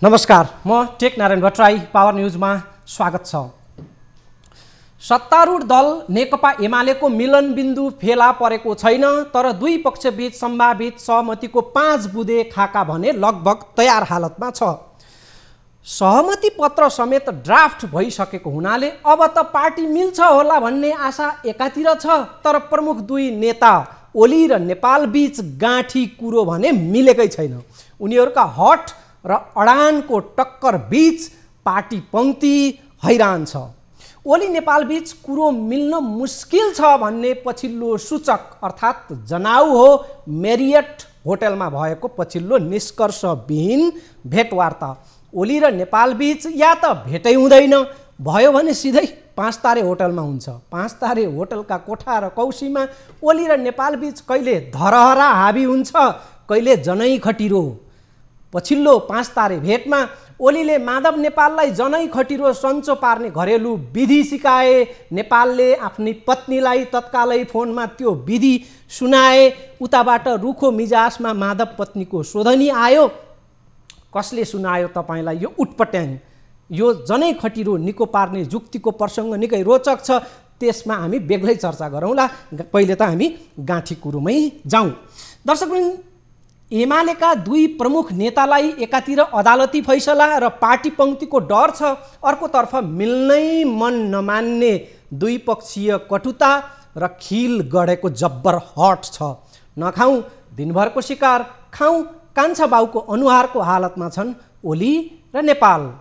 नमस्कार, म take Narayan Bhattarai. Power न्यूजमा स्वागत छ। सत्तारूढ दल नेकपा एमालेको मिलनबिन्दु फेला परेको छैन, तर दुई पक्षबीच सम्भावित सहमतिको 5 बुँदे खाका भने लगभग तयार हालतमा छ। सहमति पत्र समेत ड्राफ्ट भइसकेको हुनाले अब त पार्टी मिल्छ होला भन्ने आशा एकातिर छ, तर प्रमुख दुई नेता ओली र नेपाल बीच गाँठी कुरो भने मिलेकै छैन। उनीहरूका हट र अडानको टक्कर बीच पार्टी पंक्ति हैरान छ। ओली नेपाल बीच कुरो मिल्न मुस्किल छ भन्ने पछिल्लो सूचक अर्थात् जनाउ हो मेरियट होटलमा भएको पछिल्लो निष्कर्षविहीन भेटवार्ता। ओली र नेपाल बीच या त भेटै हुँदैन, भयो भने सिधै 5 तारे होटलमा हुन्छ। 5 तारे होटलका कोठा र कौसीमा ओली र नेपाल बीच कहिले धरहरा हाबी हुन्छ, कहिले जनै खटिरो। पछिल्लो 5 तारे भेटमा ओलीले माधव नेपाललाई जनै खटिरो सन्चो पार्ने घरेलु विधि सिकाए। नेपालले आफ्नी पत्नीलाई तत्कालै फोनमा त्यो विधि सुनाए। उताबाट रुखो मिजाजमा माधव पत्नीको सोधनी आयो, कसले सुनायो तपाईलाई यो उटपट्याङ? यो जनै खटिरो निको पार्ने जुक्तिको प्रसङ्ग निकै रोचक छ, त्यसमा हामी बेग्लै चर्चा गरौँला। पहिले त हामी गाँठी कुरोमै जाउँ। दर्शकवृन्द, एमालेका दुई प्रमुख नेतालाई एकातिर अदालती फैसला र पार्टी पंक्तिको डर छ, अर्कोतर्फ मिल्नै मन नमान्ने द्विपक्षीय कटुता र खिल गढेको जब्बर हट छ। नखाउँ दिनभरको शिकार, खाउँ कान्छा बाउको अनुहारको हालतमा छन् ओली र नेपाल।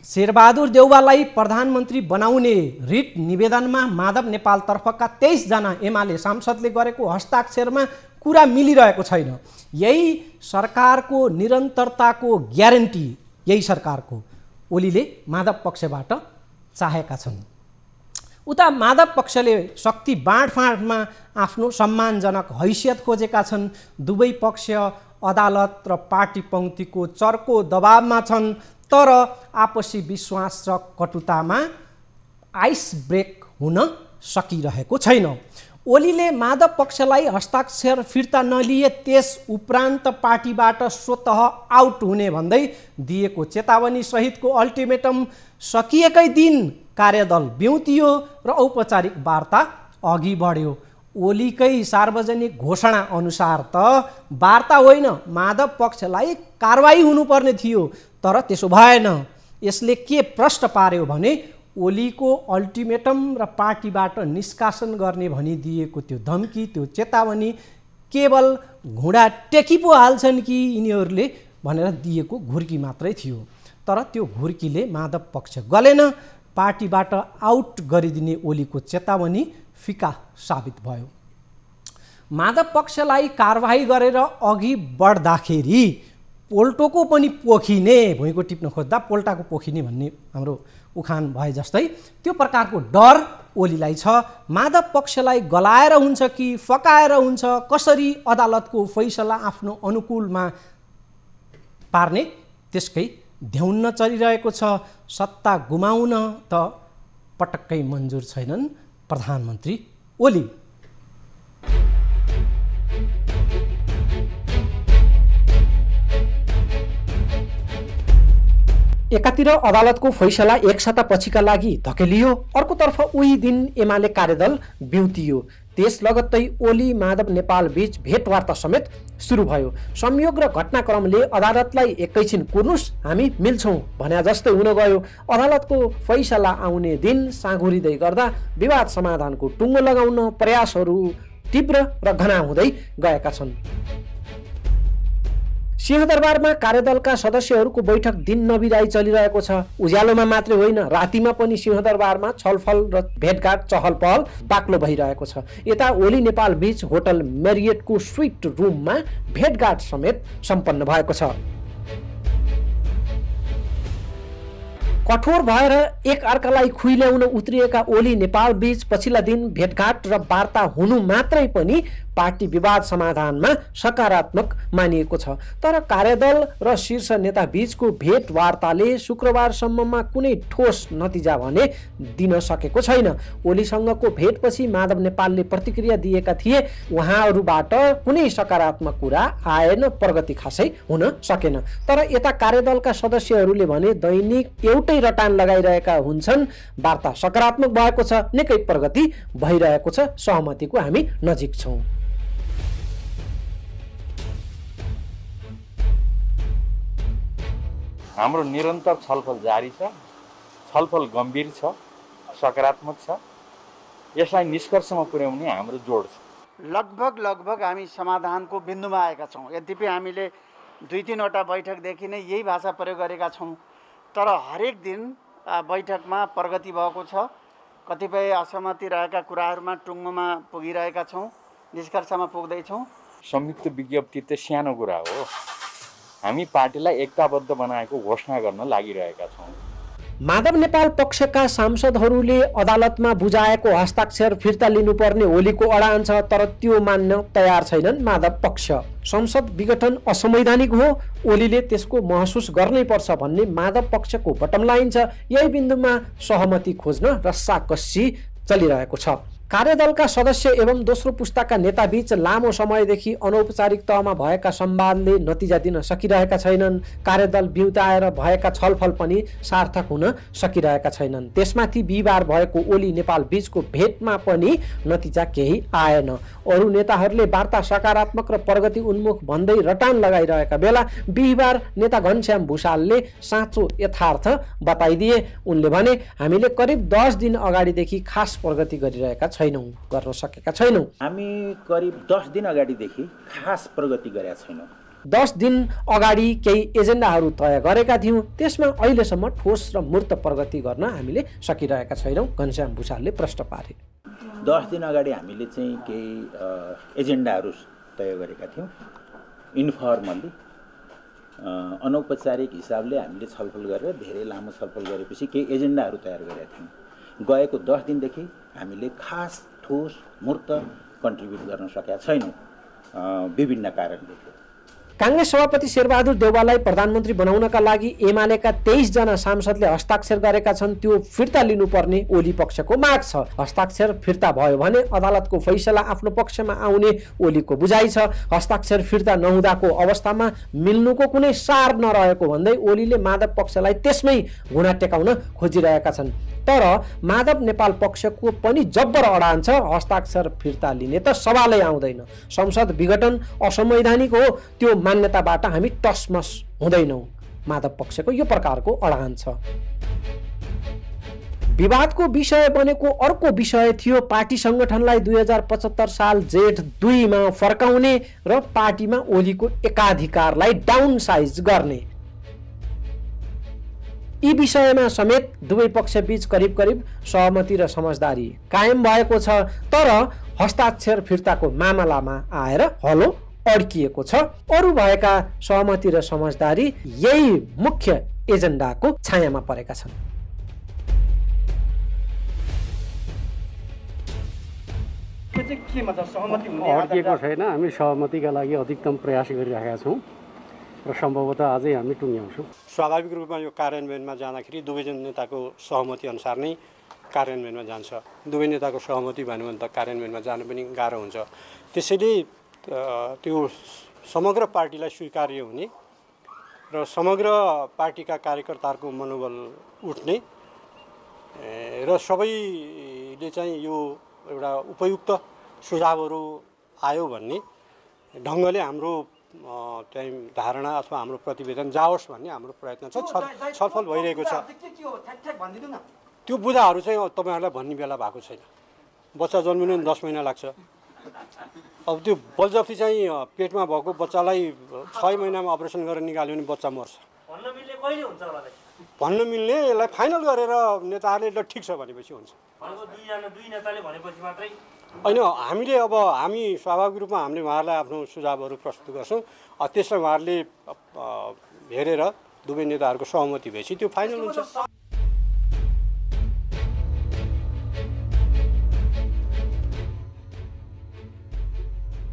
शेरबहादुर देउवालाई प्रधानमन्त्री बनाउने रिट निवेदनमा माधव नेपाल तर्फका 23 जना एमाले सांसदले गरेको हस्ताक्षरमा कुरा मिलिरहेको छैन। यही सरकारको निरन्तरताको ग्यारेन्टी, यही सरकारको ओलीले माधव पक्षबाट चाहेका छन्। उता माधव पक्षले शक्ति बाँडफाँडमा आफ्नो सम्मानजनक हैसियत खोजेका छन्। दुवै पक्ष अदालत र पार्टी पंक्तिको चर्को दबावमा छन्, तर आपसी विश्वास र कटुतामा आइस ब्रेक हुन सकिरहेको छैन। ओलीले माधव पक्षलाई हस्ताक्षर फिर्ता नलिए त्यस उपरान्त पार्टीबाट स्वतः आउट हुने भन्दै दिएको चेतावनी सहितको अल्टिमेटम सकिएकै दिन कार्यदल ब्युतियो र औपचारिक वार्ता अघि बढ्यो। ओलीकै सार्वजनिक घोषणा अनुसार त वार्ता होइन, माधव पक्षलाई कारवाही हुनुपर्ने थियो, तर त्यसो भएन। यसले के प्रश्न पार्यो भने ओलीको अल्टिमेटम र पार्टीबाट निष्कासन गर्ने भनिदिएको त्यो धम्की, त्यो चेतावनी केवल घुँडा टेकी पो हाल्छन् कि यिनीहरूले भनेर दिएको घुर्की मात्रै थियो। तर त्यो घुर्कीले माधव पक्ष गलेन। पार्टीबाट आउट गरिदिने ओलीको चेतावनी फिका साबित भयो। माधव पक्षलाई कारवाही गरेर अघि बढ्दाखेरि पोल्टोको पनि पोखिने, भुइँको टिप्न खोज्दा पोल्टाको पोखिने भन्ने हाम्रो उखान भए जस्तै त्यो प्रकारको डर ओलीलाई छ। माधव पक्षलाई गलाएर हुन्छ कि फकाएर हुन्छ, कसरी अदालतको फैसला आफ्नो अनुकूलमा पार्ने त्यसकै ध्याउन्न चलिरहेको छ। सत्ता गुमाउन त पटक्कै मन्जुर छैनन् प्रधानमन्त्री ओली। एकातिर अदालतको फैसला एक सप्ताह पछिका लागि धकेलियो, अर्कोतर्फ उही दिन एमाले कार्यदल ब्युतियो। त्यस लगत्तै ओली माधव नेपाल बीच भेटवार्ता समेत सुरु भयो। संयोग र घटनाक्रमले अदालतलाई एकैछिन कुर्नुस् हामी मिल्छौँ भन्या जस्तै हुन गयो। अदालतको फैसला आउने दिन साँघुरिँदै गर्दा विवाद समाधानको टुङ्गो लगाउन प्रयासहरू तीव्र र घना हुँदै गएका छन्। सिंहदरबारमा कार्यदलका सदस्यहरूको बैठक दिन नबिराई चलिरहेको छ। उज्यालोमा मात्रै होइन, रातिमा पनि सिंहदरबारमा छलफल र भेटघाट चहल पहल बाक्लो भइरहेको छ। यता ओली नेपाल बीच होटल मेरियटको स्विट रुममा भेटघाट समेत सम्पन्न भएको छ। कठोर भएर एक अर्कालाई खुइल्याउन उत्रिएका ओली नेपाल बीच पछिल्ला दिन भेटघाट र वार्ता हुनु मात्रै पनि पार्टी विवाद समाधानमा सकारात्मक मानिएको छ। तर कार्यदल र शीर्ष नेता बीचको भेटवार्ताले शुक्रबारसम्ममा कुनै ठोस नतिजा भने दिन सकेको छैन। ओलीसँगको भेटपछि माधव नेपालले प्रतिक्रिया दिएका थिए। उहाँहरूबाट कुनै सकारात्मक कुरा आएन, प्रगति खासै हुन सकेन। तर यता कार्यदलका सदस्यहरूले भने दैनिक एउटै रटान लगाइरहेका हुन्छन्। वार्ता सकारात्मक भएको छ, निकै प्रगति भइरहेको छ, सहमतिको हामी नजिक छौँ। हाम्रो निरन्तर छलफल जारी छ, छलफल गम्भीर छ, सकारात्मक छ। यसलाई निष्कर्षमा पुर्याउने हाम्रो जोड छ। लगभग हामी समाधानको बिन्दुमा आएका छौँ। यद्यपि हामीले 2-3वटा बैठकदेखि नै यही भाषा प्रयोग गरेका छौँ, तर हरेक दिन बैठकमा प्रगति भएको छ। कतिपय असहमति रहेका कुराहरूमा टुङ्गोमा पुगिरहेका छौँ, निष्कर्षमा पुग्दैछौँ। संयुक्त विज्ञप्ति त सानो कुरा हो। हामी पार्टीलाई एकताबद्ध बनाएको घोषणा गर्न लागिरहेका छौँ। माधव नेपाल पक्षका सांसदहरूले अदालतमा बुझाएको हस्ताक्षर फिर्ता लिनुपर्ने ओलीको अडान छ, तर त्यो मान्न तयार छैनन् माधव पक्ष। संसद विघटन असंवैधानिक हो, ओलीले त्यसको महसुस गर्नै पर्छ भन्ने माधव पक्षको बटम लाइन छ। यही बिन्दुमा सहमति खोज्न रस्साकस्सी चलिरहेको छ। कार्यदलका सदस्य एवं दोस्रो पुस्ताका नेताबीच लामो समयदेखि अनौपचारिक तहमा भएका संवादले नतिजा दिन सकिरहेका छैनन्। कार्यदल बिउताएर भएका छलफल पनि सार्थक हुन सकिरहेका छैनन्। त्यसमाथि बिहिबार भएको ओली नेपाल बीचको भेटमा पनि नतिजा केही आएन। अरू नेताहरूले वार्ता सकारात्मक र प्रगति उन्मुख भन्दै रटान लगाइरहेका बेला बिहिबार नेता घनश्याम भुषालले साँचो यथार्थ बताइदिए। उनले भने, हामीले करिब 10 दिन अगाडिदेखि खास प्रगति गरिरहेका गर्न सकेका छैनौँ। हामी करिब 10 दिन अगाडिदेखि खास प्रगति गरेका छैनौँ। 10 दिन अगाडि केही एजेन्डाहरू तय गरेका थियौँ, त्यसमा अहिलेसम्म ठोस र मूर्त प्रगति गर्न हामीले सकिरहेका छैनौँ, घनश्याम भुषालले प्रश्न पारे। 10 दिन अगाडि हामीले चाहिँ केही एजेन्डाहरू तय गरेका थियौँ। इन्फर्मली अनौपचारिक हिसाबले हामीले छलफल गरेर धेरै लामो छलफल गरेपछि केही एजेन्डाहरू तयार गरेका थियौँ। गएको 10 दिनदेखि हामीले खास ठोस मूर्त कन्ट्रिब्युट गर्न सकेका छैनौँ विभिन्न कारणले। कांग्रेस सभापति शेरबहादुर देउवालाई प्रधानमन्त्री बनाउनका लागि एमालेका 23 जना सांसदले हस्ताक्षर गरेका छन्। त्यो फिर्ता लिनुपर्ने ओली पक्षको माग छ। हस्ताक्षर फिर्ता भयो भने अदालतको फैसला आफ्नो पक्षमा आउने ओलीको बुझाइ छ। हस्ताक्षर फिर्ता नहुँदाको अवस्थामा मिल्नुको कुनै सार नरहेको भन्दै ओलीले माधव पक्षलाई त्यसमै घुँडा टेकाउन खोजिरहेका छन्। तर माधव नेपाल पक्षको पनि जब्बर अडान छ। हस्ताक्षर फिर्ता लिने त सवालै आउँदैन। संसद विघटन असंवैधानिक हो, त्यो मान्यताबाट हामी टसमस हुँदैनौँ। माधव पक्षको यो प्रकारको अडान छ। विवादको विषय बनेको अर्को विषय थियो पार्टी संगठनलाई 2075 साल जेठ 2 मा फर्काउने र पार्टीमा ओलीको एकाधिकारलाई डाउन साइज गर्ने। यी विषयमा समेत दुवै पक्षबीच करिब करिब सहमति र समझदारी कायम भएको छ। तर हस्ताक्षर फिर्ताको मामलामा आएर हलो अड्किएको छ। अरू भएका सहमति र समझदारी यही मुख्य एजेन्डाको छायामा परेका छन्। अड्किएको छैन। हामी सहमतिका लागि अधिकतम प्रयास गरिरहेका छौँ र सम्भवतः अझै हामी टुङ्ग्याउँछौँ। स्वाभाविक रूपमा यो कार्यान्वयनमा जाँदाखेरि दुवैजना नेताको सहमति अनुसार नै कार्यान्वयनमा जान्छ। दुवै नेताको सहमति भन्यो भने त कार्यान्वयनमा जानु पनि गाह्रो हुन्छ। त्यसैले त्यो समग्र पार्टीलाई स्वीकार्य हुने र समग्र पार्टीका कार्यकर्ताहरूको मनोबल उठ्ने र सबैले चाहिँ यो एउटा उपयुक्त सुझावहरू आयो भन्ने ढङ्गले हाम्रो चाहिँ धारणा अथवा हाम्रो प्रतिवेदन जाओस् भन्ने हाम्रो प्रयत्न छ। छलफल भइरहेको छ। त्यो बुदाहरू चाहिँ तपाईँहरूलाई भन्ने बेला भएको छैन। बच्चा जन्मिनु 10 महिना लाग्छ। अब त्यो बलजफ्ती चाहिँ पेटमा भएको बच्चालाई 6 महिनामा अपरेसन गरेर निकाल्यो भने बच्चा मर्छ। भन्न मिल्ने कहिले हुन्छ होला? भन्न मिल्ने यसलाई फाइनल गरेर नेताहरूले ल ठिक छ भनेपछि हुन्छ। दुई नेताले भनेपछि मात्रै होइन। हामी स्वाभाविक रूपमा हामीले उहाँहरूलाई आफ्नो सुझावहरू प्रस्तुत गर्छौँ। त्यसलाई उहाँहरूले हेरेर दुवै नेताहरूको सहमति भएपछि त्यो फाइनल हुन्छ।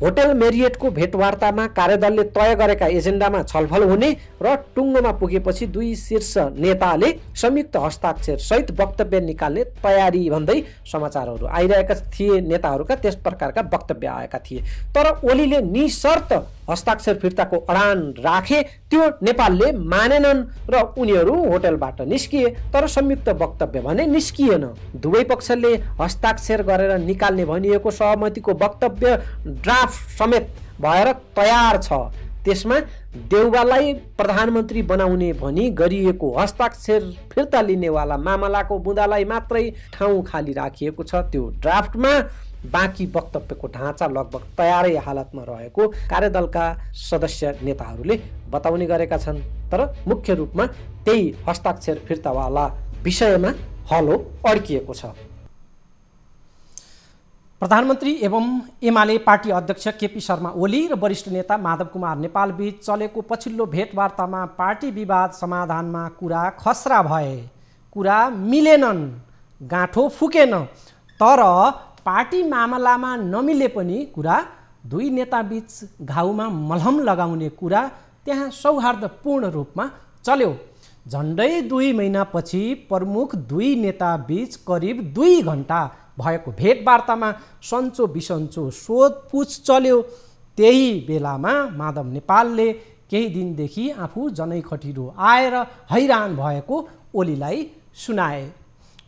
होटल मेरियटको भेटवार्तामा कार्यदलले तय गरेका एजेन्डामा छलफल हुने र टुङ्गोमा पुगेपछि दुई शीर्ष नेताले संयुक्त हस्ताक्षर सहित वक्तव्य निकाल्ने तयारी भन्दै समाचारहरू आइरहेका थिए। नेताहरूका त्यस प्रकारका वक्तव्य आएका थिए। तर ओलीले निशर्त हस्ताक्षर फिर्ताको अडान राखे, त्यो नेपालले मानेनन् र उनीहरू होटलबाट निस्किए। तर संयुक्त वक्तव्य भने निस्किएन। दुवै पक्षले हस्ताक्षर गरेर निकाल्ने भनिएको सहमतिको वक्तव्य ड्राफ्ट समेत भएर तयार छ। त्यसमा देउवालाई प्रधानमन्त्री बनाउने भनी गरिएको हस्ताक्षर फिर्ता लिनेवाला मामलाको बुँदालाई मात्रै ठाउँ खाली राखिएको छ। त्यो ड्राफ्टमा बाँकी वक्तव्यको ढाँचा लगभग तयारै हालतमा रहेको कार्यदलका सदस्य नेताहरूले बताउने गरेका छन्। तर मुख्य रूपमा त्यही हस्ताक्षर फिर्तावाला विषयमा हलो अड्किएको छ। प्रधानमन्त्री एवं एमाले पार्टी अध्यक्ष केपी शर्मा ओली र वरिष्ठ नेता माधव कुमार नेपाल बीच चलेको पछिल्लो भेटवार्तामा पार्टी विवाद समाधानमा कुरा खस्रा भए, कुरा मिलेनन्, गाँठो फुकेन। तर पार्टी मामलामा नमिले पनि कुरा दुई नेताबीच घाउमा मलहम लगाउने कुरा त्यहाँ सौहार्दपूर्ण रूपमा चल्यो। झन्डै 2 महिनापछि प्रमुख दुई नेताबीच करिब 2 घण्टा भएको भेटवार्तामा सन्चो बिसन्चो सोधपुछ चल्यो। त्यही बेलामा माधव नेपालले केही दिनदेखि आफू जनै खटिरो आएर हैरान भएको ओलीलाई सुनाए।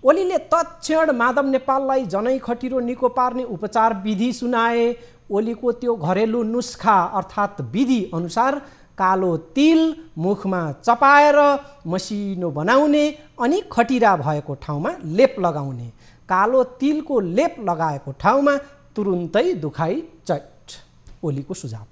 ओलीले तत्क्षण माधव नेपाललाई जनै खटिरो निको पार्ने उपचार विधि सुनाए। ओलीको त्यो घरेलु नुस्खा अर्थात् विधि अनुसार कालो तिल मुखमा चपाएर मसिनो बनाउने अनि खटिरा भएको ठाउँमा लेप लगाउने। कालो तिलको लेप लगाएको ठाउँमा तुरुन्तै दुखाइ चट। ओलीको सुझाव।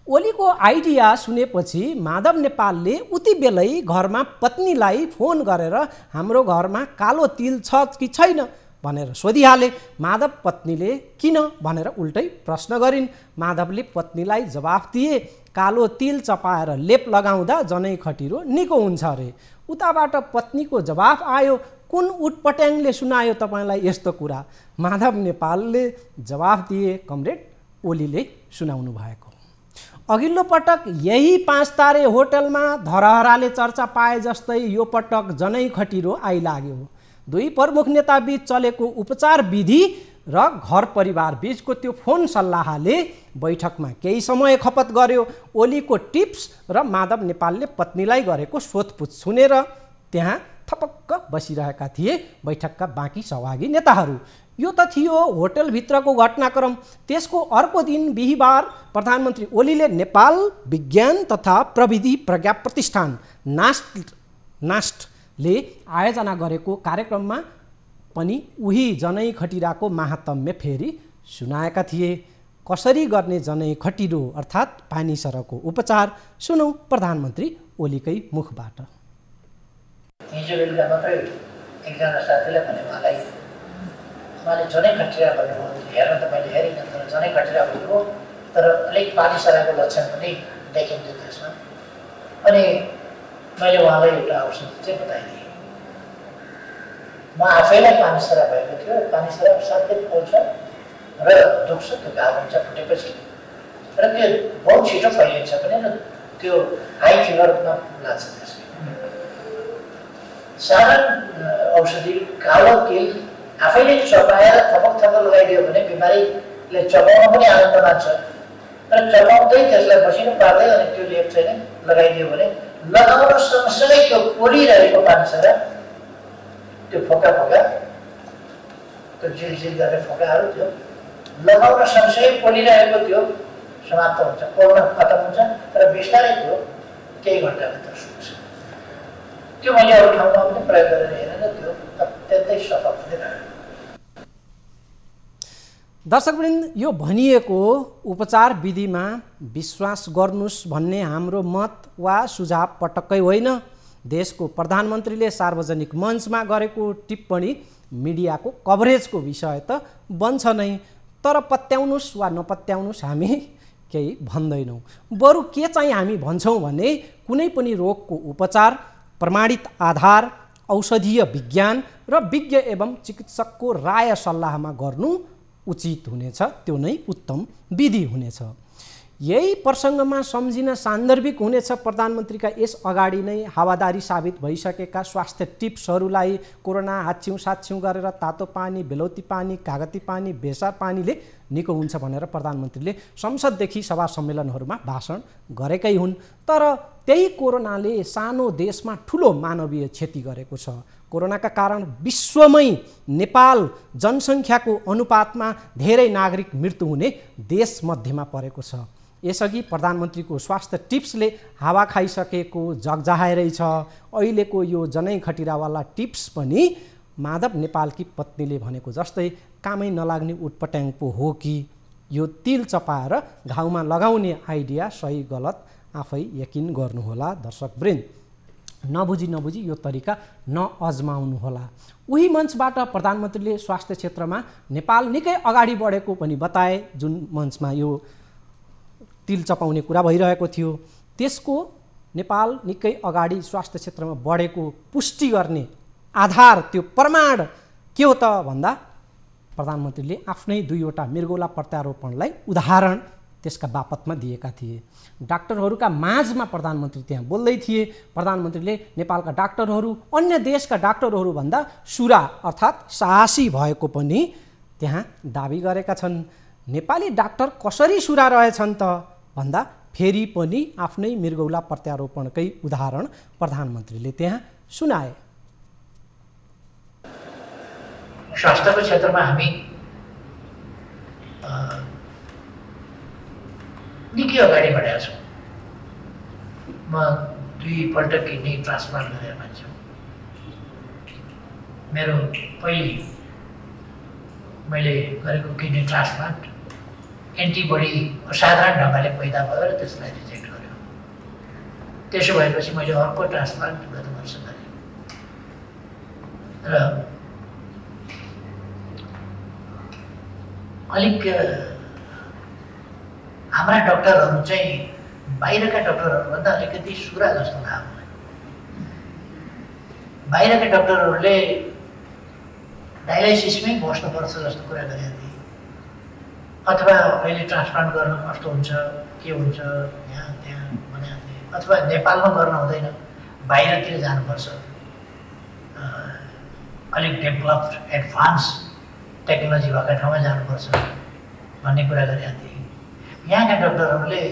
ओलीको आइडिया सुनेपछि माधव नेपालले उति बेलै घरमा पत्नीलाई फोन गरेर हाम्रो घरमा कालो तिल छ कि छैन भनेर सोधिहाले। माधव पत्नीले किन भनेर उल्टै प्रश्न गरिन्। माधवले पत्नीलाई जवाफ दिए, कालो तिल चपाएर लेप लगाउँदा जनै खटिरो निको हुन्छ अरे। उताबाट पत्नीको जवाफ आयो, कुन उटपट्याङले सुनायो तपाईँलाई यस्तो कुरा? माधव नेपालले जवाफ दिए, कमरेड ओलीले सुनाउनु भएको। अघिल्लो पटक यही 5 तारे होटलमा धरहराले चर्चा पाए जस्तै यो पटक जनै खटिरो आइलाग्यो। दुई प्रमुख नेताबीच चलेको उपचार विधि र घर परिवार बीचको त्यो फोन सल्लाहले बैठकमा केही समय खपत गर्यो। ओलीको टिप्स र माधव नेपालले पत्नीलाई गरेको सोधपुछ सुनेर त्यहाँ थपक्क बसिरहेका थिए बैठकका बाँकी सहभागी नेताहरू। यो त थियो होटलभित्रको घटनाक्रम। त्यसको अर्को दिन बिहिबार प्रधानमन्त्री ओलीले नेपाल विज्ञान तथा प्रविधि प्रज्ञा प्रतिष्ठान नास्टले आयोजना गरेको कार्यक्रममा पनि उही जनै खटिराको माहात्म्य फेरि सुनाएका थिए। कसरी गर्ने जनै खटिरो अर्थात् पानी सरको उपचार सुनौ प्रधानमन्त्री ओलीकै मुखबाट। हिजो बेलुका मात्रै एकजना साथीले भने मलाई उहाँले जनै खटिरा भन्नुभयो। हेर्न त मैले हेरिनँ, तर जनै खटिरा भन्नुभयो, तर अलिक पानी सराको लक्षण पनि देखिन्थ्यो त्यसमा। अनि मैले उहाँलाई एउटा औषधि चाहिँ बताइदिएँ। म आफैलाई पानी सरा भएको थियो। पानी सरा साथै पोल्छ र दुख्छ, त्यो घाउ हुन्छ फुटेपछि, र त्यो बहुत छिटो फैलिन्छ पनि र त्यो हाई फिभरमा लाग्छ। त्यसले साधारण औषधि कालो तिल आफैले चपाएर थपक थपक लगाइदियो भने बिमारीले चपाउन पनि आनन्द मान्छ, र चपाउँदै त्यसलाई मसिनो पार्दै अनि त्यो लेप चाहिँ लगाइदियो भने लगाउन सँगसँगै त्यो पोलिरहेको पानीसरा, त्यो फोका फोका, त्यो झिलझिल गर्ने फोकाहरू त्यो लगाउन सँगसँगै पोलिरहेको त्यो समाप्त हुन्छ, पोल्न खतम हुन्छ, र बिस्तारै त्यो केही घन्टाभित्र सुक्छ। त्यो मैले अरू ठाउँमा पनि प्रयोग गरेर हेरेर त्यो अत्यन्तै सफल पनि रह्यो। दर्शकवृन्द, यो भनिएको उपचार विधिमा विश्वास गर्नुस् भन्ने हाम्रो मत वा सुझाव पटक्कै होइन। देशको प्रधानमन्त्रीले सार्वजनिक मञ्चमा गरेको टिप्पणी मिडियाको कभरेजको विषय त बन्छ नै, तर पत्याउनुस् वा नपत्याउनुस् हामी केही भन्दैनौँ। बरु के चाहिँ हामी भन्छौँ भने कुनै पनि रोगको उपचार प्रमाणित आधार, औषधीय विज्ञान र विज्ञ एवं चिकित्सकको राय सल्लाहमा गर्नु उचित हुनेछ, त्यो नै उत्तम विधि हुनेछ। यही प्रसङ्गमा सम्झिन सान्दर्भिक हुनेछ प्रधानमन्त्रीका यस अगाडि नै हावादारी साबित भइसकेका स्वास्थ्य टिप्सहरूलाई कोरोना हाच्छिउँ साच्छिउँ गरेर तातो पानी, बेलौती पानी, कागती पानी, बेसार पानीले निको हुन्छ भनेर प्रधानमन्त्रीले संसददेखि सभा सम्मेलनहरूमा भाषण गरेकै हुन्। तर त्यही कोरोनाले सानो देशमा ठुलो मानवीय क्षति गरेको छ। कोरोनाका कारण विश्वमै नेपाल जनसङ्ख्याको अनुपातमा धेरै नागरिक मृत्यु हुने देशमध्येमा परेको छ। यसअघि प्रधानमन्त्रीको स्वास्थ्य टिप्सले हावा खाइसकेको जगजाहेरै छ। अहिलेको यो जनै खटिरावाला टिप्स पनि माधव नेपालकी पत्नीले भनेको जस्तै कामै नलाग्ने उटपट्याङ पो हो कि? यो तिल चपाएर घाउमा लगाउने आइडिया सही गलत आफै यकिन गर्नुहोला दर्शकवृन्द। नबुझी यो तरिका नअजमाउनुहोला। उही मञ्चबाट प्रधानमन्त्रीले स्वास्थ्य क्षेत्रमा नेपाल निकै अगाडि बढेको पनि बताए। जुन मञ्चमा यो तिल चपाउने कुरा भइरहेको थियो, त्यसको नेपाल निकै अगाडि स्वास्थ्य क्षेत्रमा बढेको पुष्टि गर्ने आधार, त्यो प्रमाण के हो त भन्दा प्रधानमन्त्रीले आफ्नै 2वटा मृगौला प्रत्यारोपणलाई उदाहरण त्यसका बापतमा दिएका थिए। डाक्टरहरूका माझमा प्रधानमन्त्री त्यहाँ बोल्दै थिए। प्रधानमन्त्रीले नेपालका डाक्टरहरू अन्य देशका डाक्टरहरूभन्दा सुरा अर्थात् साहसी भएको पनि त्यहाँ दाबी गरेका छन्। नेपाली डाक्टर कसरी सुरा रहेछन् त भन्दा फेरि पनि आफ्नै मृगौला प्रत्यारोपणकै उदाहरण प्रधानमन्त्रीले त्यहाँ सुनाए। स्वास्थ्यको क्षेत्रमा हामी निकै अगाडि बढेका छौँ। म 2 पल्ट किडनी ट्रान्सप्लान्ट गरेर मान्छे हुँ। मेरो मैले गरेको किडनी ट्रान्सप्लान्ट एन्टिबडी असाधारण ढङ्गले पैदा भयो र त्यसलाई रिजेक्ट गर्यो। त्यसो भएपछि मैले अर्को ट्रान्सप्लान्ट गत वर्ष गरेँ र अलिक हाम्रा डाक्टरहरू चाहिँ बाहिरका डाक्टरहरूभन्दा अलिकति सुरा जस्तो लाग्यो। बाहिरका डाक्टरहरूले डायलाइसिसमै बस्नुपर्छ जस्तो कुरा गरेका थिए, अथवा अहिले ट्रान्सप्लान्ट गर्न कस्तो हुन्छ के हुन्छ यहाँ त्यहाँ भनेका थिए, अथवा नेपालमा गर्न हुँदैन बाहिरतिर जानुपर्छ, अलिक डेभलप्ड एडभान्स टेक्नोलोजी भएका ठाउँमा जानुपर्छ भन्ने कुरा गरेका थिए। यहाँका डाक्टरहरूले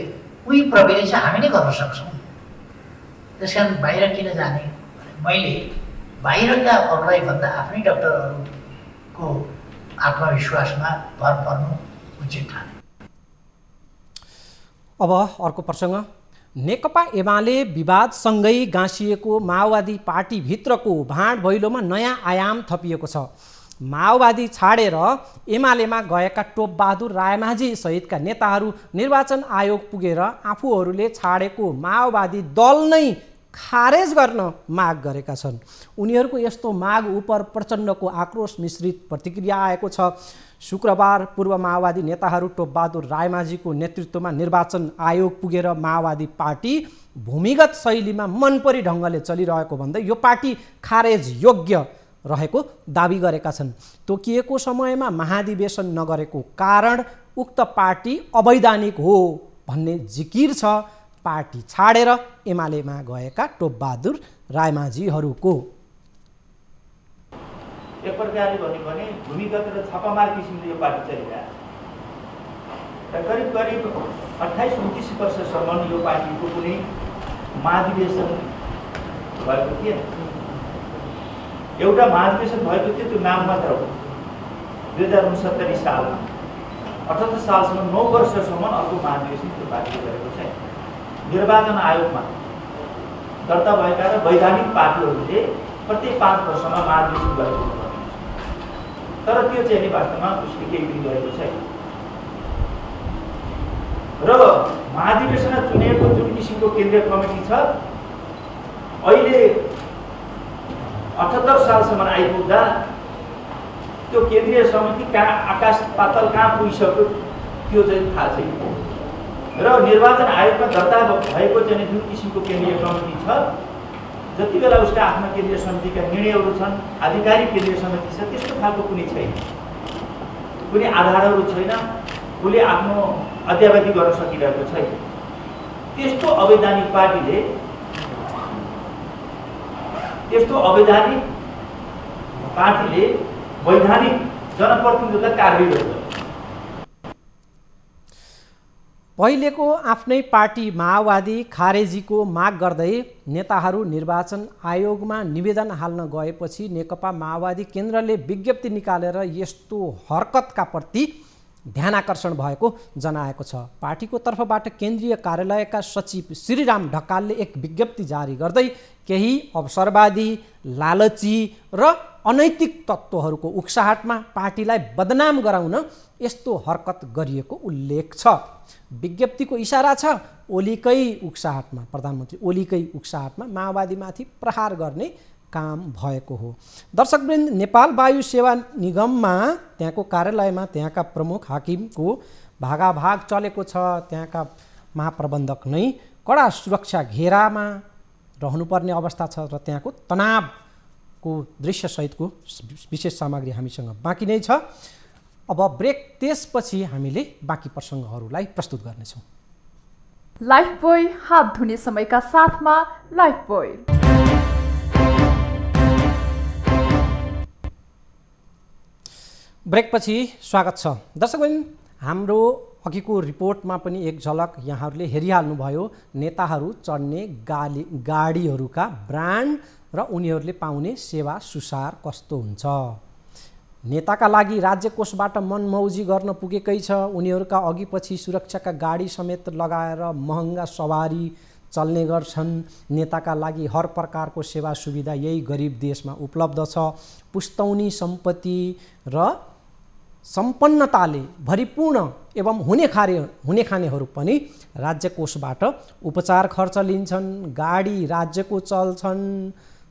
उही प्रविधि चाहिँ हामी नै गर्न सक्छौँ, त्यस कारण बाहिर किन जाने? मैले बाहिरका अरूलाई भन्दा आफ्नै डाक्टरहरूको आत्मविश्वासमा भर पर्नु उचित ठाने। अब अर्को प्रसङ्ग। नेकपा एमाले विवादसँगै गाँसिएको माओवादी पार्टीभित्रको भाँड भैलोमा नयाँ आयाम थपिएको छ। माओवादी छाडेर एमालेमा गएका टोपबहादुर रायमाझी सहितका नेताहरू निर्वाचन आयोग पुगेर आफूहरूले छाडेको माओवादी दल नै खारेज गर्न माग गरेका छन्। उनीहरूको यस्तो माग उप प्रचण्डको आक्रोश मिश्रित प्रतिक्रिया आएको छ। शुक्रबार पूर्व माओवादी नेताहरू टोपबहादुर रायमाझीको नेतृत्वमा निर्वाचन आयोग पुगेर माओवादी पार्टी भूमिगत शैलीमा मनपरी ढङ्गले चलिरहेको भन्दै यो पार्टी खारेज योग्य रहेको दाबी गरेका छन्। तोकिएको समयमा महाधिवेशन नगरेको कारण उक्त पार्टी अवैधानिक हो भन्ने जिकिर छ पार्टी छाडेर एमालेमा गएका टोपबहादुर रायमाझीहरूको। एक प्रकारले भन्यो भने भूमिगत र छापामार किसिमले यो पार्टी चलिरहेको र करिब 28-29 वर्षसम्म यो पार्टीको कुनै महाधिवेशन भएको थिएन। एउटा महाधिवेशन भएको थियो, त्यो नाम मात्र हो। 2069 सालमा 78 सालसम्म 9 वर्षसम्म अर्को महाधिवेशन त्यो पार्टीले गरेको छैन। निर्वाचन आयोगमा दर्ता भएका र वैधानिक पार्टीहरूले प्रत्येक 5 वर्षमा महाधिवेशन गरेको हुन्छ, तर त्यो चाहिँ वास्तवमा उसले केही पनि गरेको छैन। र महाधिवेशनमा चुनिएको जुन किसिमको केन्द्रीय कमिटी छ, अहिले 78 सालसम्म आइपुग्दा त्यो केन्द्रीय समिति कहाँ आकाश पातल कहाँ पुगिसक्यो त्यो चाहिँ थाहा छैन। र निर्वाचन आयोगमा दर्ता भएको चाहिँ जुन किसिमको केन्द्रीय कमिटी छ, जति बेला उसका आफ्ना केन्द्रीय समितिका निर्णयहरू छन्, आधिकारिक केन्द्रीय समिति छ, त्यस्तो खालको कुनै छैन। कुनै आधारहरू छैन, उसले आफ्नो अद्यावधि गर्न सकिरहेको छैन। त्यस्तो अवैधानिक पार्टीले वैधानिक जनप्रतिनिधिलाई कारबाही गर्छ। पहिलेको आफ्नै पार्टी माओवादी खारेजीको माग गर्दै नेताहरू निर्वाचन आयोगमा निवेदन हाल्न गएपछि नेकपा माओवादी केन्द्रले विज्ञप्ति निकालेर यस्तो हरकतका प्रति ध्यानाकर्षण भएको जनाएको छ। पार्टीको तर्फबाट केन्द्रीय कार्यालयका सचिव श्रीराम ढकालले एक विज्ञप्ति जारी गर्दै केही अवसरवादी, लालची र अनैतिक तत्त्वहरूको उक्साहटमा पार्टीलाई बदनाम गराउन यस्तो हरकत गरिएको उल्लेख छ। विज्ञप्तिको इसारा छ ओलीकै उक्साहटमा, प्रधानमन्त्री ओलीकै उक्साहटमा माओवादीमाथि प्रहार गर्ने काम भएको हो। दर्शकवृन्द, नेपाल वायु सेवा निगममा त्यहाँको कार्यालयमा त्यहाँका प्रमुख हाकिमको भागाभाग चलेको छ। त्यहाँका महाप्रबन्धक नै कडा सुरक्षा घेरामा रहनुपर्ने अवस्था छ र त्यहाँको तनावको दृश्यसहितको विशेष सामग्री हामीसँग बाँकी नै छ। अब ब्रेक, त्यसपछि हामीले बाँकी प्रसङ्गहरूलाई प्रस्तुत गर्नेछौँ। लाइफबोय हात धुने समयका साथमा लाइफबोय। ब्रेकपछि स्वागत छ। दर्शकवृन्द, हाम्रो अघिको रिपोर्टमा पनि एक झलक यहाँहरूले हेरिहाल्नुभयो। नेताहरू चढ्ने गाडीहरूका ब्रान्ड र उनीहरूले पाउने सेवा सुसार कस्तो हुन्छ। नेताका लागि राज्य कोषबाट मनमौजी गर्न पुगेकै छ। उनीहरूका अघिपछि सुरक्षाका गाडी समेत लगाएर महँगा सवारी चल्ने गर्छन्। नेताका लागि हर प्रकारको सेवा सुविधा यही गरिब देशमा उपलब्ध छ। पुस्तौनी सम्पत्ति र सम्पन्नताले भरिपूर्ण एवं हुने खानेहरू पनि राज्य कोषबाट उपचार खर्च लिन्छन्। गाडी राज्यको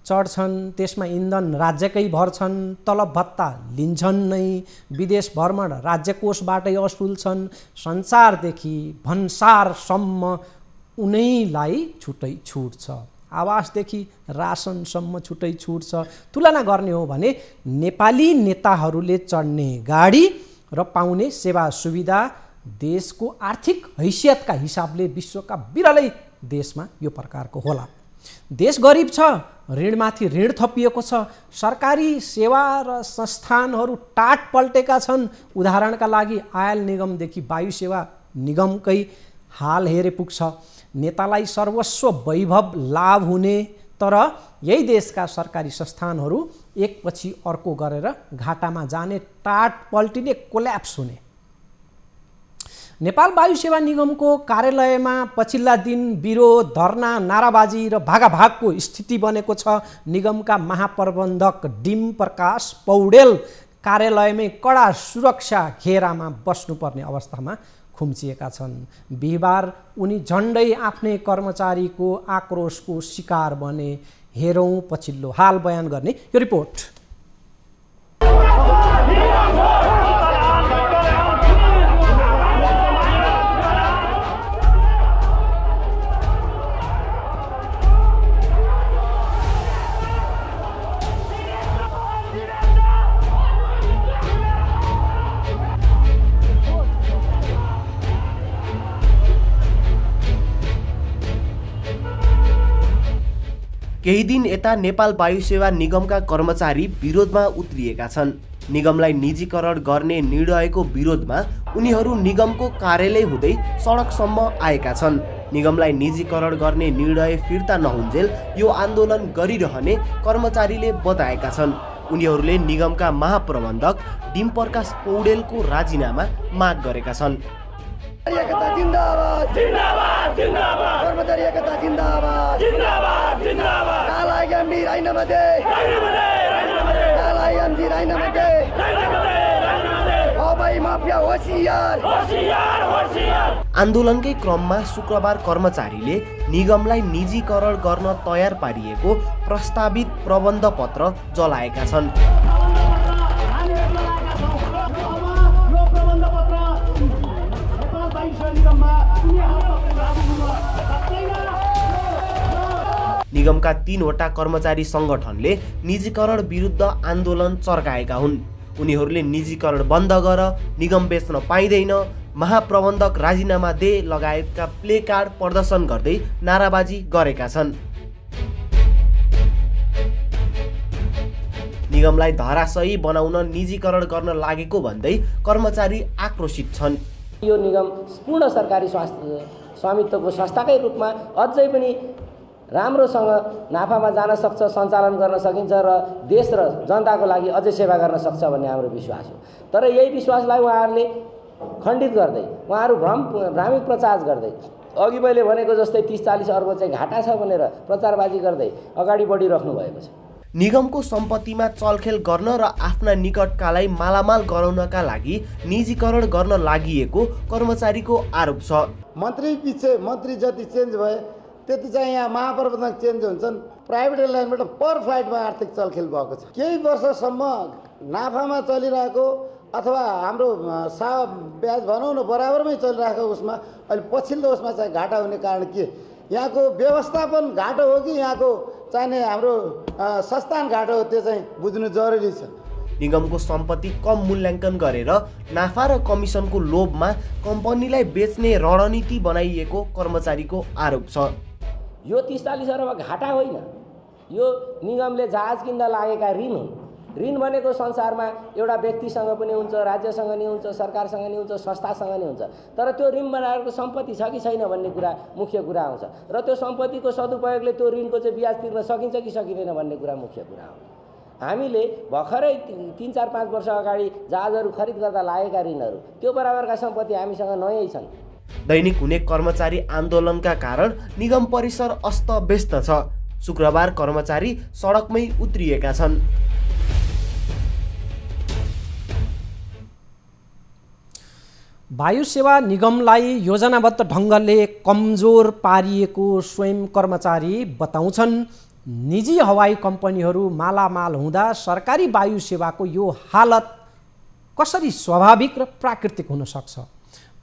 चढ्छन्, त्यसमा इन्धन राज्यकै भर्छन्, तलब भत्ता लिन्छन् नै, विदेश भ्रमण राज्य कोषबाटै असुल्छन्। संसारदेखि भन्सारसम्म उनैलाई छुट्टै छुट छ। आवासदेखि रासनसम्म छुट्टै छुट छ। तुलना गर्ने हो भने नेपाली नेताहरूले चढ्ने गाडी र पाउने सेवा सुविधा देशको आर्थिक हैसियतका हिसाबले विश्वका बिरलै देशमा यो प्रकारको होला। देश गरिब छ, ऋणमाथि ऋण थपिएको छ। सरकारी सेवा र संस्थानहरू टाट पल्टेका छन्। उदाहरणका लागि आयल निगमदेखि वायु सेवा निगमकै हाल हेरे पुग्छ। नेतालाई सर्वस्व वैभव लाभ हुने, तर यही देशका सरकारी संस्थानहरू एकपछि अर्को गरेर घाटामा जाने, टाट पल्टिने, कोल्याप्स हुने। नेपाल वायु सेवा निगमको कार्यालयमा पछिल्ला दिन विरोध, धरना, नाराबाजी र भागाभागको स्थिति बनेको छ। निगमका महाप्रबन्धक डिम प्रकाश पौडेल कार्यालयमै कडा सुरक्षा घेरामा बस्नुपर्ने अवस्थामा खुम्चिएका छन्। बिहिबार उनी झन्डै आफ्नै कर्मचारीको आक्रोशको शिकार बने। हेरौँ पछिल्लो हाल बयान गर्ने यो रिपोर्ट। केही दिन यता नेपाल वायु सेवा निगमका कर्मचारी विरोधमा उत्रिएका छन्। निगमलाई निजीकरण गर्ने निर्णयको विरोधमा उनीहरू निगमको कार्यालय हुँदै सडकसम्म आएका छन्। निगमलाई निजीकरण गर्ने निर्णय फिर्ता नहुन्जेल यो आन्दोलन गरिरहने कर्मचारीले बताएका छन्। उनीहरूले निगमका महाप्रबन्धक डिम प्रकाश पौडेलको राजीनामा माग गरेका छन्। आन्दोलनकै क्रममा शुक्रबार कर्मचारीले निगमलाई निजीकरण गर्न तयार पारिएको प्रस्तावित प्रबन्ध पत्र जलाएका छन्। निगमका 3वटा कर्मचारी संगठनले निजीकरण विरुद्ध आन्दोलन चर्काएका हुन्। उनीहरूले निजीकरण बन्द गर, निगम बेच्न पाइँदैन, महाप्रबन्धक राजीनामा दे लगायतका प्ले कार्ड प्रदर्शन गर्दै नाराबाजी गरेका छन्। निगमलाई धराशायी बनाउन निजीकरण गर्न लागेको भन्दै कर्मचारी आक्रोशित छन्। यो निगम पूर्ण सरकारी स्वामित्वको संस्थाकै रूपमा अझै पनि राम्रोसँग नाफामा जान सक्छ, सञ्चालन गर्न सकिन्छ र देश र जनताको लागि अझै सेवा गर्न सक्छ भन्ने हाम्रो विश्वास हो। तर यही विश्वासलाई उहाँहरूले खण्डित गर्दै, उहाँहरू भ्रामिक प्रचार गर्दै, अघि मैले भनेको जस्तै 30-40 अर्ब चाहिँ घाटा छ भनेर प्रचारबाजी गर्दै अगाडि बढिराख्नु भएको छ। निगमको सम्पत्तिमा चलखेल गर्न र आफ्ना निकटकालाई मालामाल गराउनका लागि निजीकरण गर्न लागिएको कर्मचारीको आरोप छ। मन्त्री जति चेन्ज भए त्यति चाहिँ यहाँ महाप्रबन्धक चेन्ज हुन्छन्। प्राइभेट एयरलाइनबाट पर फ्लाइटमा आर्थिक चलखेल भएको छ। केही वर्षसम्म नाफामा चलिरहेको अथवा हाम्रो ब्याज भनौँ न बराबरमै चलिरहेको उसमा अहिले पछिल्लो उसमा चाहिँ घाटा हुने कारण के? यहाँको व्यवस्थापन घाटो हो कि यहाँको चाहिने हाम्रो संस्थान घाटो हो, त्यो चाहिँ बुझ्नु जरुरी छ। निगमको सम्पत्ति कम मूल्याङ्कन गरेर नाफा र कमिसनको लोभमा कम्पनीलाई बेच्ने रणनीति बनाइएको कर्मचारीको आरोप छ। यो 30-40 अर्ब घाटा होइन, यो निगमले जहाज किन्दा लागेका ऋण हुन्। ऋण भनेको संसारमा एउटा व्यक्तिसँग पनि हुन्छ, राज्यसँग नि हुन्छ, सरकारसँग नि हुन्छ, संस्थासँग नि हुन्छ। तर त्यो ऋण बनाएको सम्पत्ति छ कि छैन भन्ने कुरा मुख्य कुरा आउँछ र त्यो सम्पत्तिको सदुपयोगले त्यो ऋणको चाहिँ ब्याज तिर्न सकिन्छ कि सकिँदैन भन्ने कुरा मुख्य कुरा हो। हामीले भर्खरै 3-4-5 वर्ष अगाडि जहाजहरू खरिद गर्दा लागेका ऋणहरू, त्यो बराबरका सम्पत्ति हामीसँग नयाँ छन्। दैनिक हुने कर्मचारी आन्दोलनका कारण निगम परिसर अस्तव्यस्त छ। शुक्रबार कर्मचारी सडकमै उत्रिएका छन्। वायु सेवा निगमलाई योजनाबद्ध ढङ्गले कमजोर पारिएको स्वयं कर्मचारी बताउँछन्। निजी हवाई कम्पनीहरू मालामाल हुँदा सरकारी वायु सेवाको यो हालत कसरी स्वाभाविक र प्राकृतिक हुन सक्छ?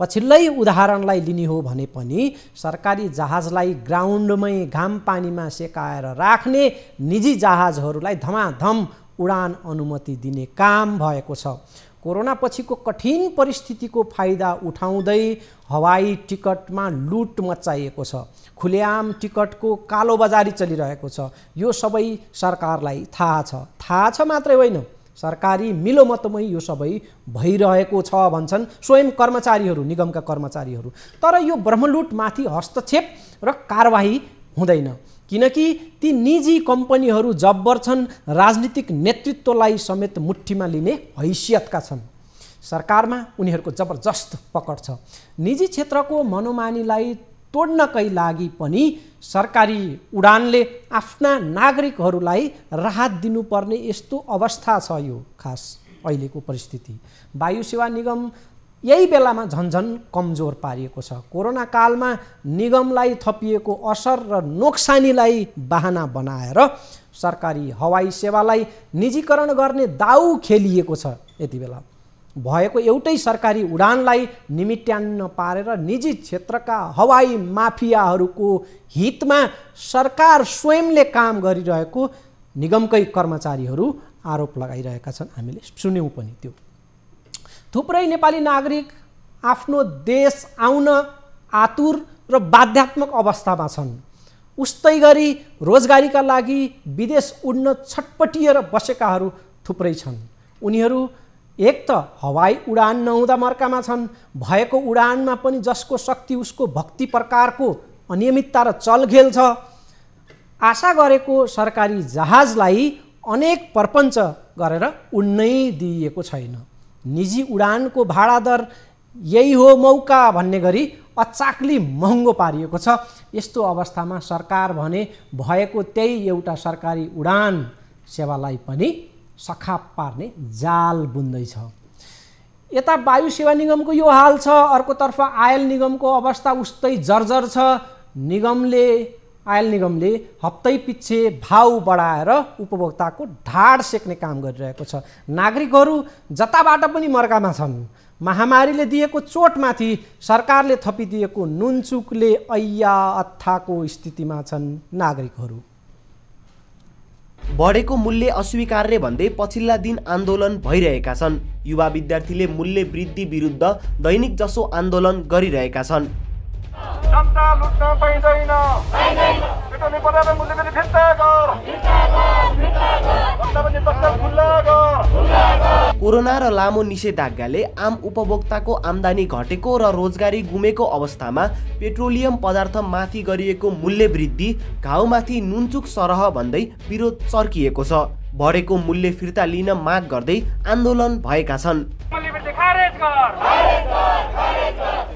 पछिल्लै उदाहरणलाई लिने हो भने पनि सरकारी जहाजलाई ग्राउन्डमै घाम पानीमा सेकाएर राख्ने निजी जहाजहरूलाई धमाधम उडान अनुमति दिने काम भएको छ। कोरोना पछिको कठिन परिस्थितिको फाइदा उठाउँदै हवाई टिकटमा लुट मचाइएको छ। खुलेआम टिकटको कालोबजारी चलिरहेको छ। यो सबै सरकारलाई थाहा छ। थाहा छ मात्रै होइन, सरकारी मिलोमतोमै यो सबै भइरहेको छ भन्छन् स्वयं कर्मचारीहरू, निगमका कर्मचारीहरू। तर यो ब्रह्मलुटमाथि हस्तक्षेप र कारबाही हुँदैन, किनकि ती निजी कम्पनीहरू जब्बर छन्, राजनीतिक नेतृत्वलाई समेत मुठ्ठीमा लिने हैसियतका छन्। सरकारमा उनीहरूको जबरजस्त पकड छ। निजी क्षेत्रको मनोमानीलाई तोड्नकै लागि पनि सरकारी उडानले आफ्ना नागरिकहरूलाई राहत दिनुपर्ने यस्तो अवस्था छ। यो खास अहिलेको परिस्थिति वायु सेवा निगम यही बेलामा झन्झन कमजोर पारिएको छ। कोरोना कालमा निगमलाई थपिएको असर र नोक्सानीलाई बहाना बनाएर सरकारी हवाई सेवालाई निजीकरण गर्ने दाउ खेलिएको छ। यति बेला भएको एउटै सरकारी उडानलाई निमिट्यान्न पारेर निजी क्षेत्रका हवाई माफियाहरूको हितमा सरकार स्वयंले काम गरिरहेको निगमकै कर्मचारीहरू आरोप लगाइरहेका छन्। हामीले सुन्यौँ पनि त्यो। थुप्रै नेपाली नागरिक आफ्नो देश आउन आतुर र बाध्यात्मक अवस्थामा छन्। उस्तै गरी रोजगारीका लागि विदेश उड्न छटपटिएर बसेकाहरू थुप्रै छन्। उनीहरू एक त हवाई उडान नहुँदा मर्कामा छन्, भएको उडानमा पनि जसको शक्ति उसको भक्ति प्रकारको अनियमितता र चलखेल छ। आशा गरेको सरकारी जहाजलाई अनेक प्रपञ्च गरेर उड्नै दिइएको छैन। निजी उडानको भाडा दर यही हो मौका भन्ने गरी अचाक्ली महँगो पारिएको छ। यस्तो अवस्थामा सरकार भने भएको त्यही एउटा सरकारी उडान सेवालाई पनि सखाप पार्ने जाल बुन्दैछ। यता वायु सेवा निगमको यो हाल छ, अर्कोतर्फ आयल निगमको अवस्था उस्तै जर्जर छ। आयल निगमले हप्तै पछि भाउ बढाएर उपभोक्ताको ढाड सेक्ने काम गरिरहेको छ। नागरिकहरू जताबाट पनि मर्कामा छन्। महामारीले दिएको चोटमाथि सरकारले थपिदिएको नुनचुकले ऐया अत्थाको स्थितिमा छन् नागरिकहरू। बढेको मूल्य अस्वीकार्य भन्दै पछिल्ला दिन आन्दोलन भइरहेका छन्। युवा विद्यार्थीले मूल्य वृद्धि विरुद्ध दैनिक जसो आन्दोलन गरिरहेका छन्। जनता लुट्न पाइँदैन, पेट्रोलियम पदार्थ मूल्य पनि फिर्ता गर, कोरोना र लामो निषेधाज्ञाले आम उपभोक्ताको आम्दानी घटेको र रोजगारी गुमेको अवस्थामा पेट्रोलियम पदार्थ माथि गरिएको मूल्य वृद्धि घाउमाथि नुनचुक सरह भन्दै विरोध चर्किएको छ। बढेको मूल्य फिर्ता लिन माग गर्दै आन्दोलन भएका छन्।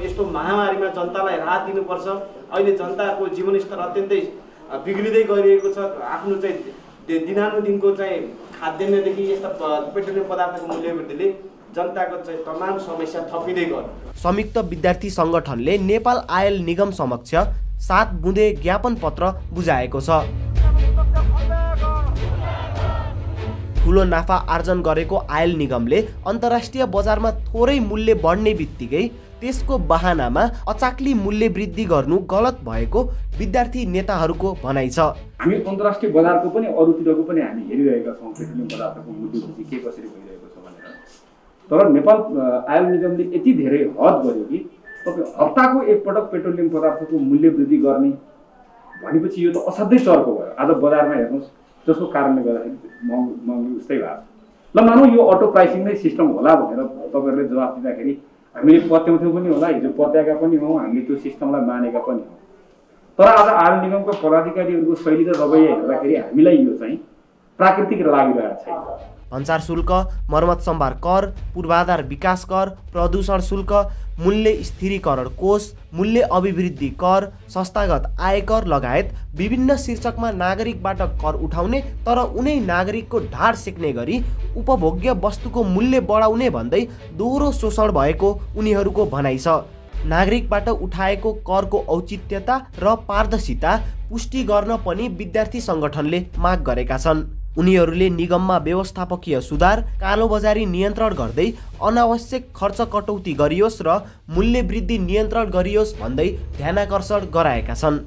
यस्तो महामारीमा जनतालाई राहत दिनुपर्छ। अहिले जनताको जीवनस्तर अत्यन्तै बिग्रिँदै गइरहेको छ। आफ्नो चाहिँ दिनानुदिनको चाहिँ खाद्यान्नदेखि यस्ता पेट्रोलियम पदार्थको मूल्य वृद्धिले जनताको चाहिँ तमाम समस्या थपिँदै गयो। संयुक्त विद्यार्थी संगठनले नेपाल आयल निगम समक्ष 7 बुँदे ज्ञापन पत्र बुझाएको छ। ठुलो नाफा आर्जन गरेको आयल निगमले अन्तर्राष्ट्रिय बजारमा थोरै मूल्य बढ्ने बित्तिकै त्यसको बहानामा अचाक्ली मूल्य वृद्धि गर्नु गलत भएको विद्यार्थी नेताहरूको भनाइ छ। हामी अन्तर्राष्ट्रिय बजारको पनि अरूतिरको पनि हामी हेरिरहेका छौँ पेट्रोलियम पदार्थको मूल्य वृद्धि के कसरी भइरहेको छ भनेर। तर नेपाल आयल निगमले यति धेरै हद गर्यो कि तपाईँ हप्ताको एकपटक पेट्रोलियम पदार्थको मूल्य वृद्धि गर्ने भनेपछि यो त असाध्यै चर्को भयो। आज बजारमा हेर्नुहोस् जसको कारणले गर्दाखेरि महँगी उस्तै भएको छ। ल मानौँ यो अटो प्राइसिङ नै सिस्टम होला भनेर तपाईँहरूले जवाफ दिँदाखेरि हामीले पत्याउँथ्यौँ पनि होला, हिजो पत्याएका पनि हौँ, हामीले त्यो सिस्टमलाई मानेका पनि हौँ। तर आज आयल निगमका पदाधिकारीहरूको शैली र रवैया हेर्दाखेरि हामीलाई यो चाहिँ प्राकृतिक लागिरहेको छैन। भन्सार शुल्क, मर्मत सम्भार कर, पूर्वाधार विकास कर, प्रदूषण शुल्क, मूल्य स्थिरीकरण कोष, मूल्य अभिवृद्धि कर, संस्थागत आयकर लगायत विभिन्न शीर्षकमा नागरिकबाट कर उठाउने तर उनै नागरिकको ढाड सेक्ने गरी उपभोग्य वस्तुको मूल्य बढाउने भन्दै दोहोरो शोषण भएको उनीहरूको भनाइ छ। नागरिकबाट उठाएको करको औचित्यता र पारदर्शिता पुष्टि गर्न पनि विद्यार्थी संगठनले माग गरेका छन्। उनीहरूले निगममा व्यवस्थापकीय सुधार, कालोबजारी नियन्त्रण गर्दै अनावश्यक खर्च कटौती गरियोस् र मूल्य वृद्धि नियन्त्रण गरियोस् भन्दै ध्यानाकर्षण गराएका छन्।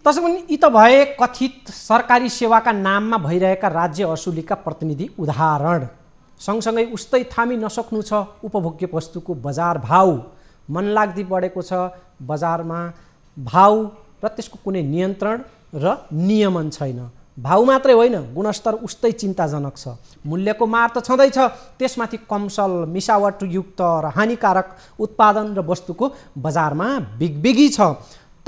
त्यसो पनि यी त भए कथित सरकारी सेवाका नाममा भइरहेका राज्य असुलीका प्रतिनिधि उदाहरण। सँगसँगै उस्तै थामी नसक्नु छ उपभोग्य वस्तुको बजार भाउ मनलाग्दी बढेको छ। बजारमा भाउ र त्यसको कुनै नियन्त्रण र नियमन छैन। भाउ मात्रै होइन, गुणस्तर उस्तै चिन्ताजनक छ। मूल्यको मार त छँदैछ, त्यसमाथि कमसल, मिसावटयुक्त र हानिकारक उत्पादन र वस्तुको बजारमा बिगबिगी छ।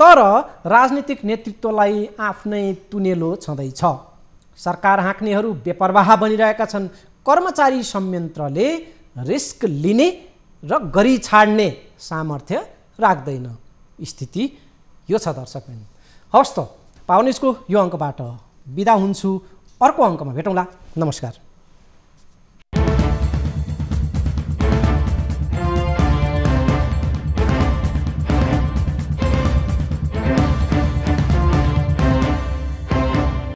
तर राजनीतिक नेतृत्वलाई आफ्नै तुनेलो छँदैछ। सरकार हाँक्नेहरू बेपरवाह बनिरहेका छन्। कर्मचारी संयन्त्रले रिस्क लिने र गरी छाड्ने सामर्थ्य राख्दैन। स्थिति यो छ दर्शकबिन। हवस् त, पाउनेसको यो अङ्कबाट बिदा हुन्छु। अर्को अङ्कमा भेटौँला। नमस्कार।